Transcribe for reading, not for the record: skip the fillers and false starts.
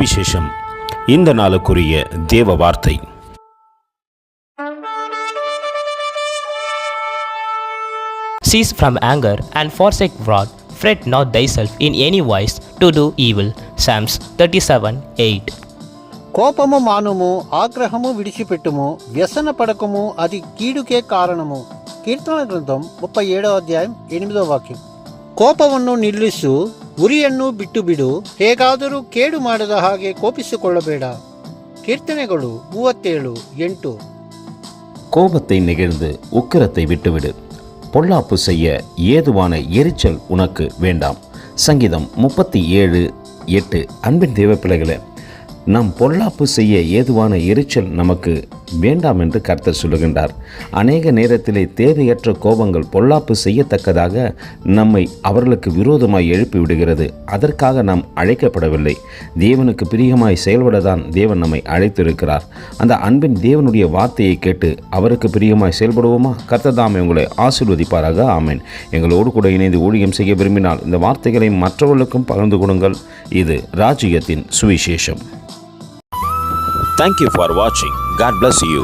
சுவிசேஷம். இந்த நாளுக்குரிய தேவ வார்த்தை. Cease from anger and forsake wrath. Fret not thyself in any wise to do evil. Psalms 37:8. కోపము మానుము, ఆగ్రహము విడిచిపెట్టుము, వ్యసన పడకము, అది కీడుకే కారణము. కీర్తన గ్రంథం 37వ అధ్యాయం 8వ వాక్యం. ಕೋಪವನ್ನು ನಿಲ್ಲಿಸು, ಉರಿಯನ್ನು ಬಿಟ್ಟು ಬಿಡು, ಹೇಗಾದರೂ ಕೇಡು ಮಾಡದ ಹಾಗೆ ಕೋಪಿಸಿಕೊಳ್ಳಬೇಡ. ಕೀರ್ತನೆಗಳು 37:8. கோபத்தை நெகிழ்ந்து உக்கிரத்தை விட்டுவிடு, பொல்லாப்பு செய்ய ஏதுவான எரிச்சல் உனக்கு வேண்டாம். சங்கீதம் 37:8. அன்பின் தேவ பிள்ளைகளே, நாம் பொல்லாப்பு செய்ய ஏதுவான எரிச்சல் நமக்கு வேண்டாம் என்று கர்த்தர் சொல்லுகின்றார். அநேக நேரத்திலே தேவையற்ற கோபங்கள் பொல்லாப்பு செய்யத்தக்கதாக நம்மை அவர்களுக்கு விரோதமாய் எழுப்பி விடுகிறது. அதற்காக நாம் அழைக்கப்படவில்லை. தேவனுக்கு பிரியமாய் செயல்படத்தான் தேவன் நம்மை அழைத்திருக்கிறார். அந்த அன்பின் தேவனுடைய வார்த்தையை கேட்டு அவருக்கு பிரியமாய் செயல்படுவோமா? கர்த்தர் தாமே உங்களை ஆசீர்வதிப்பாராக. ஆமென். எங்களோடு கூட இணைந்து ஊழியம் செய்ய விரும்பினால் இந்த வார்த்தைகளை மற்றவர்களுக்கும் பகிர்ந்து கொடுங்கள். இது ராஜ்யத்தின் சுவிசேஷம். Thank you for watching. God bless you.